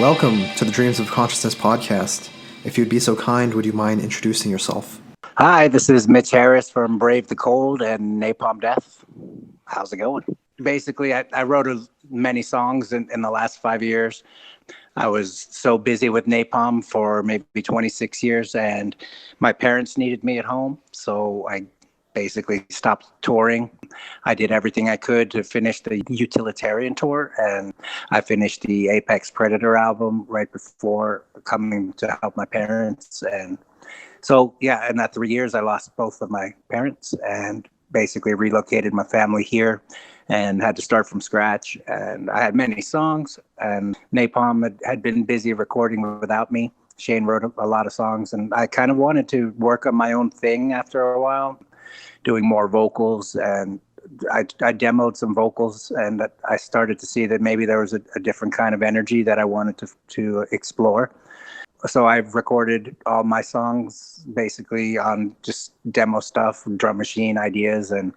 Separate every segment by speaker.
Speaker 1: Welcome to the Dreams of Consciousness podcast. If you'd be so kind, would you mind introducing yourself?
Speaker 2: Hi, this is Mitch Harris from Brave the Cold and Napalm Death. How's it going? Basically, I wrote many songs in the last 5 years. I was so busy with Napalm for maybe 26 years, and my parents needed me at home, so I basically stopped touring. I did everything I could to finish the Utilitarian tour, and I finished the Apex Predator album right before coming to help my parents. And so, yeah, in that 3 years, I lost both of my parents and basically relocated my family here and had to start from scratch. And I had many songs, and Napalm had been busy recording without me. Shane wrote a lot of songs, and I kind of wanted to work on my own thing after a while, doing more vocals. And I demoed some vocals, and I started to see that maybe there was a different kind of energy that I wanted to explore. So I've recorded all my songs basically on just demo stuff, drum machine ideas. And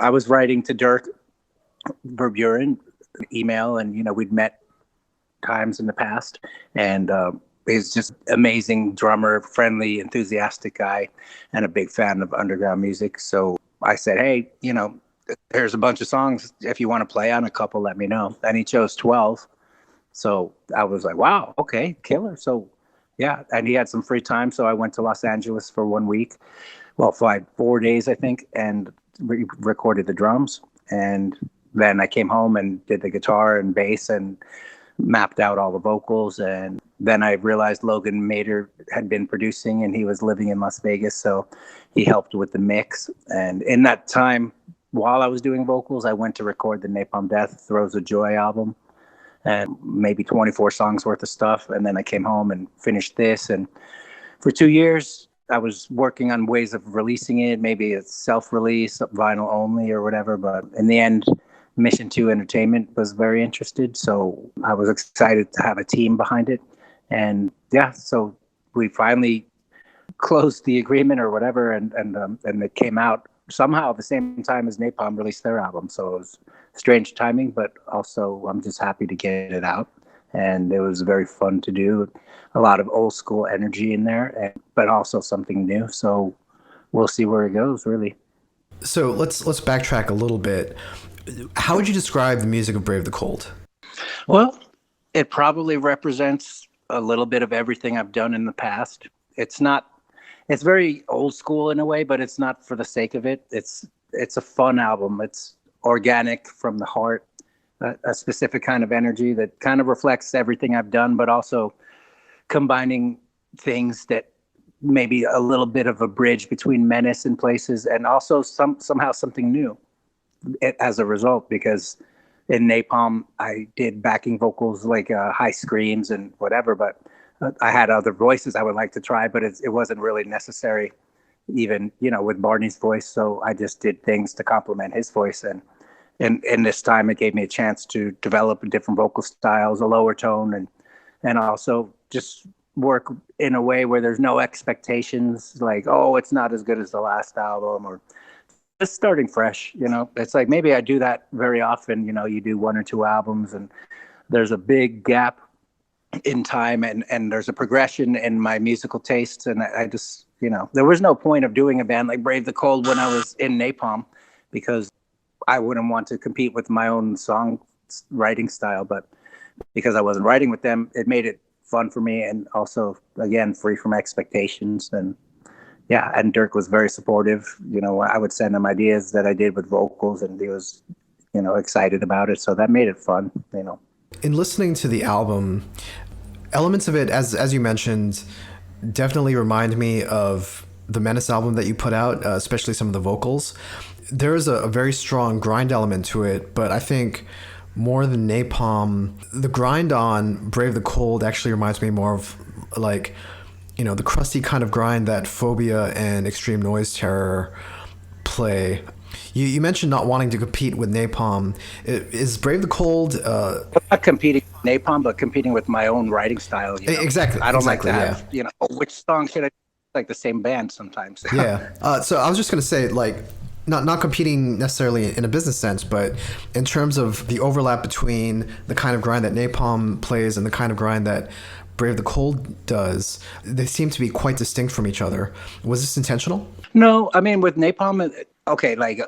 Speaker 2: I was writing to Dirk Verbeuren email, and, we'd met times in the past. And he's just amazing drummer, friendly, enthusiastic guy, and a big fan of underground music. So I said, hey, here's a bunch of songs. If you want to play on a couple, let me know. And he chose 12. So I was like, wow, okay, killer. So, yeah, and he had some free time. So I went to Los Angeles for 1 week, 4 days, I think, and recorded the drums. And then I came home and did the guitar and bass and mapped out all the vocals. And then I realized Logan Mader had been producing, and he was living in Las Vegas. So he helped with the mix. And in that time, while I was doing vocals, I went to record the Napalm Death Throws of Joy album, and maybe 24 songs worth of stuff. And then I came home and finished this. And for 2 years, I was working on ways of releasing it. Maybe it's self-release, vinyl only or whatever. But in the end, Mission 2 Entertainment was very interested. So I was excited to have a team behind it. And yeah, so we finally closed the agreement or whatever. And it came out somehow at the same time as Napalm released their album. So it was strange timing, but also I'm just happy to get it out. And it was very fun to do. A lot of old school energy in there, but also something new. So we'll see where it goes, really.
Speaker 1: So let's backtrack a little bit. How would you describe the music of Brave the Cold?
Speaker 2: Well, it probably represents a little bit of everything I've done in the past. It's very old school in a way, but it's not for the sake of it. It's a fun album. It's organic from the heart, a specific kind of energy that kind of reflects everything I've done, but also combining things that maybe a little bit of a bridge between Menace in places, and also somehow something new as a result, because in Napalm, I did backing vocals like high screams and whatever, but I had other voices I would like to try, but it wasn't really necessary, even, with Barney's voice. So I just did things to complement his voice. And in this time, it gave me a chance to develop different vocal styles, a lower tone, and also just work in a way where there's no expectations, like, oh, it's not as good as the last album, or just starting fresh. It's like, maybe I do that very often. You do 1 or 2 albums, and there's a big gap in time, and there's a progression in my musical tastes. And I just, there was no point of doing a band like Brave the Cold when I was in Napalm, because I wouldn't want to compete with my own song writing style. But because I wasn't writing with them, it made it fun for me, and also, again, free from expectations. And yeah, and Dirk was very supportive. I would send him ideas that I did with vocals, and he was, excited about it. So that made it fun.
Speaker 1: In listening to the album, elements of it, as you mentioned, definitely remind me of the Menace album that you put out, especially some of the vocals. There is a very strong grind element to it, but I think more than Napalm, the grind on Brave the Cold actually reminds me more of like, the crusty kind of grind that Phobia and Extreme Noise Terror play. You mentioned not wanting to compete with Napalm. Is Brave the Cold...
Speaker 2: not competing with Napalm, but competing with my own writing style.
Speaker 1: Exactly.
Speaker 2: I don't like to have, which song should I... Like the same band sometimes.
Speaker 1: Yeah. So I was just going to say, like, not competing necessarily in a business sense, but in terms of the overlap between the kind of grind that Napalm plays and the kind of grind that Brave the Cold does, they seem to be quite distinct from each other. Was this intentional?
Speaker 2: No, I mean, with Napalm, okay, like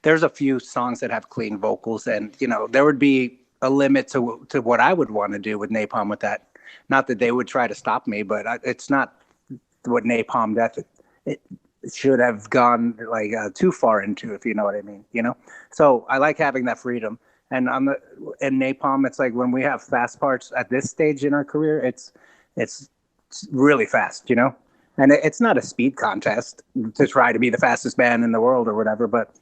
Speaker 2: there's a few songs that have clean vocals, and there would be a limit to what I would want to do with Napalm with that. Not that they would try to stop me, but it's not what Napalm Death it should have gone like too far into, if you know what I mean. So I like having that freedom. And in Napalm, it's like when we have fast parts at this stage in our career, it's really fast, And it's not a speed contest to try to be the fastest band in the world or whatever, but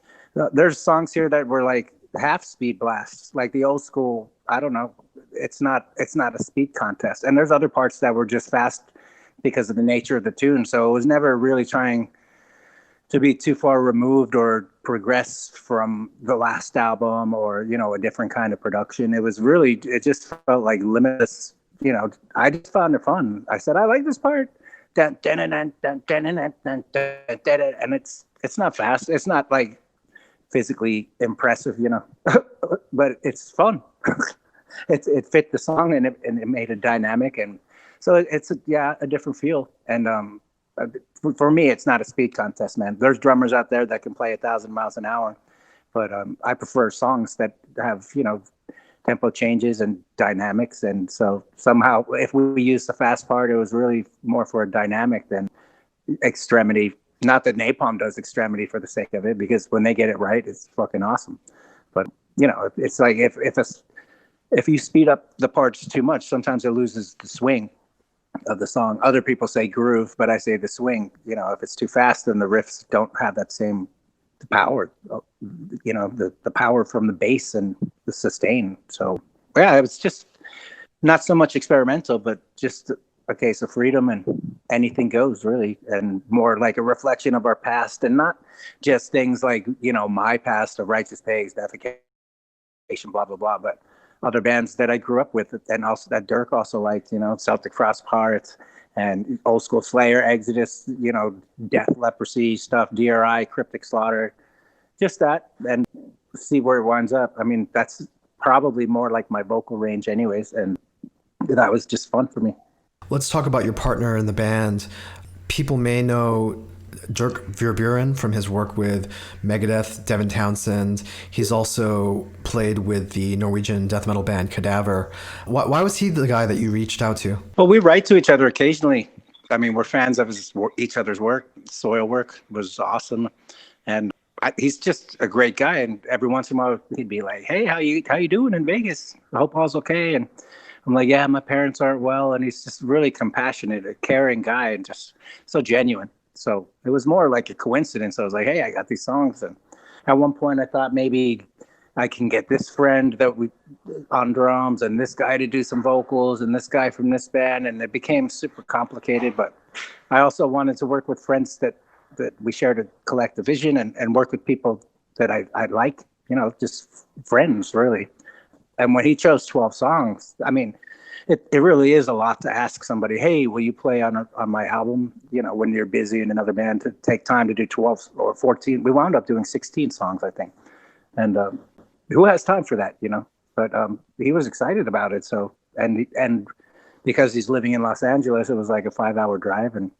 Speaker 2: there's songs here that were like half speed blasts, like the old school. I don't know. It's not a speed contest. And there's other parts that were just fast because of the nature of the tune. So it was never really trying to be too far removed or progress from the last album or, a different kind of production. It just felt like limitless. I just found it fun. I said, I like this part. And it's not fast. It's not like physically impressive, but it's fun. It fit the song and it made it dynamic. And so it's a different feel. And for me, it's not a speed contest, man. There's drummers out there that can play 1,000 miles an hour, but I prefer songs that have, tempo changes and dynamics. And so somehow, if we use the fast part, it was really more for a dynamic than extremity. Not that Napalm does extremity for the sake of it, because when they get it right, it's fucking awesome. But it's like if you speed up the parts too much, sometimes it loses the swing of the song. Other people say groove, but I say the swing. If it's too fast, then the riffs don't have that same power. The power from the bass and the sustain. So yeah, it was just not so much experimental, but just a case of freedom and anything goes, really, and more like a reflection of our past, and not just things like my past of Righteous Pigs, Defecation, blah blah blah, but other bands that I grew up with, and also that Dirk also liked, Celtic Frost Parts and old school Slayer, Exodus, Death, Leprosy stuff, DRI, Cryptic Slaughter, just that, and see where it winds up. I mean, that's probably more like my vocal range anyways, and that was just fun for me.
Speaker 1: Let's talk about your partner in the band. People may know Dirk Verbeuren from his work with Megadeth, Devin Townsend. He's also played with the Norwegian death metal band Cadaver. Why was he the guy that you reached out to?
Speaker 2: Well, we write to each other occasionally. I mean, we're fans of each other's work. Soil work was awesome, and he's just a great guy. And every once in a while, he'd be like, "Hey, how you doing in Vegas? I hope all's okay." And I'm like, "Yeah, my parents aren't well." And he's just really compassionate, a caring guy, and just so genuine. So it was more like a coincidence. I was like, "Hey, I got these songs." And at one point I thought maybe I can get this friend on drums and this guy to do some vocals and this guy from this band. And it became super complicated, but I also wanted to work with friends that we shared a collective vision, and work with people that I like, just friends really. And when he chose 12 songs, I mean, it really is a lot to ask somebody, "Hey, will you play on my album?" When you're busy in another band, to take time to do 12 or 14. We wound up doing 16 songs, I think. And who has time for that, But he was excited about it. So, and because he's living in Los Angeles, it was like a 5-hour drive, and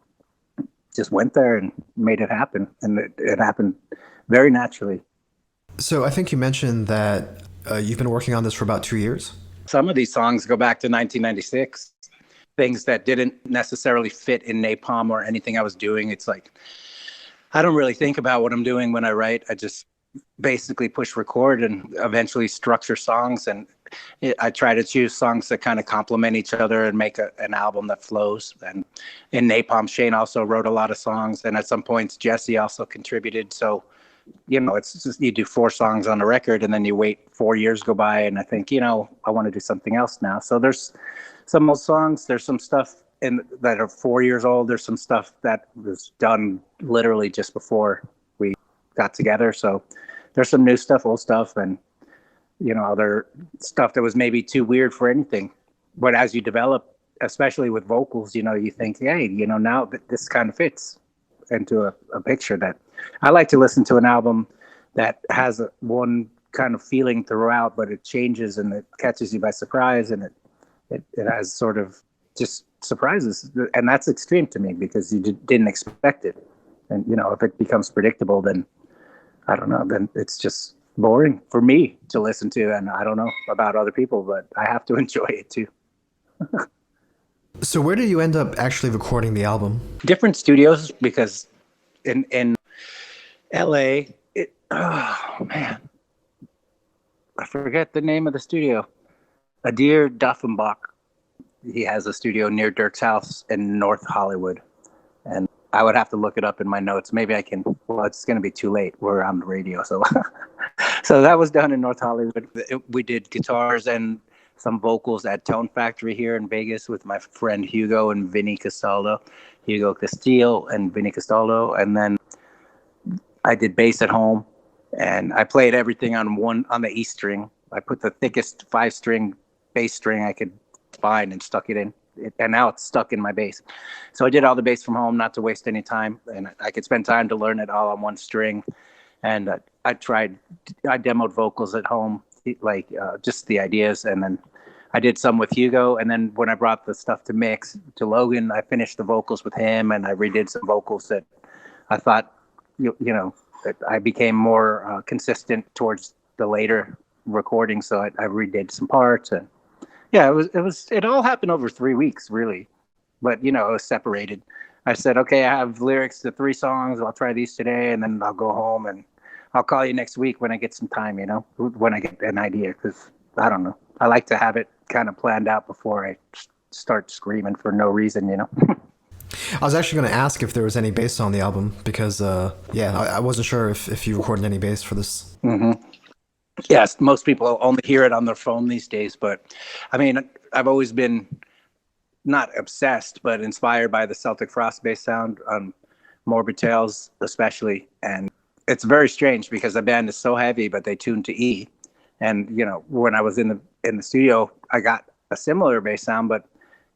Speaker 2: just went there and made it happen. And it happened very naturally.
Speaker 1: So I think you mentioned that you've been working on this for about 2 years.
Speaker 2: Some of these songs go back to 1996, things that didn't necessarily fit in Napalm or anything I was doing. It's like, I don't really think about what I'm doing when I write. I just basically push record and eventually structure songs. And I try to choose songs that kind of complement each other and make an album that flows. And in Napalm, Shane also wrote a lot of songs. And at some points, Jesse also contributed. So it's just, you do 4 songs on a record and then you wait 4 years go by. And I think, I want to do something else now. So there's some old songs, there's some stuff that are 4 years old. There's some stuff that was done literally just before we got together. So there's some new stuff, old stuff, and, other stuff that was maybe too weird for anything. But as you develop, especially with vocals, you think, hey, now this kind of fits into a picture that I like to listen to an album that has one kind of feeling throughout, but it changes and it catches you by surprise, and it has sort of just surprises, and that's extreme to me because you didn't expect it. And if it becomes predictable, then I don't know, then it's just boring for me to listen to, and I don't know about other people, but I have to enjoy it too.
Speaker 1: So where did you end up actually recording the album?
Speaker 2: Different studios, because in LA, oh man, I forget the name of the studio. Adir Duffenbach. He has a studio near Dirk's house in North Hollywood. And I would have to look it up in my notes. Maybe I can. Well, it's going to be too late. We're on the radio. So so that was done in North Hollywood. We did guitars and some vocals at Tone Factory here in Vegas with my friend Hugo and Vinny Castaldo. Hugo Castillo and Vinny Castaldo. And then I did bass at home. And I played everything on the E string. I put the thickest 5-string bass string I could find and stuck it in. And now it's stuck in my bass. So I did all the bass from home, not to waste any time. And I could spend time to learn it all on one string. And I demoed vocals at home, like just the ideas. And then I did some with Hugo. And then when I brought the stuff to mix to Logan, I finished the vocals with him. And I redid some vocals that I thought, that I became more consistent towards the later recording. So I redid some parts, and yeah, it all happened over 3 weeks, really. But it was separated. I said, okay, I have lyrics to 3 songs. I'll try these today, and then I'll go home and I'll call you next week when I get some time, when I get an idea, because I don't know. I like to have it kind of planned out before I start screaming for no reason,
Speaker 1: I was actually going to ask if there was any bass on the album because, I wasn't sure if you recorded any bass for this.
Speaker 2: Mm-hmm. Yes, most people only hear it on their phone these days, but I mean, I've always been not obsessed, but inspired by the Celtic Frost bass sound on Morbid Tales, especially. And it's very strange because the band is so heavy, but they tune to E. And when I was in the studio, I got a similar bass sound, but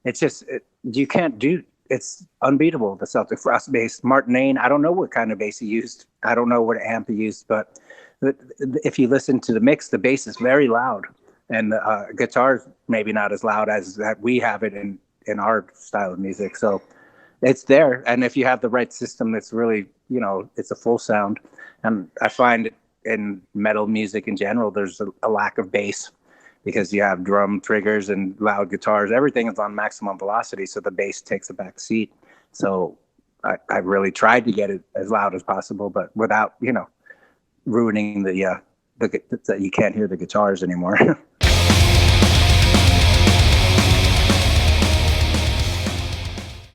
Speaker 2: it's just you can't do. It's unbeatable, the Celtic Frost bass. Martin Ain, I don't know what kind of bass he used. I don't know what amp he used, but if you listen to the mix, the bass is very loud, and the guitar's maybe not as loud as that we have it in our style of music. So it's there, and if you have the right system, it's really, it's a full sound. And I find in metal music in general, there's a lack of bass, because you have drum triggers and loud guitars. Everything is on maximum velocity, so the bass takes a back seat. So I really tried to get it as loud as possible, but without, ruining the you can't hear the guitars anymore.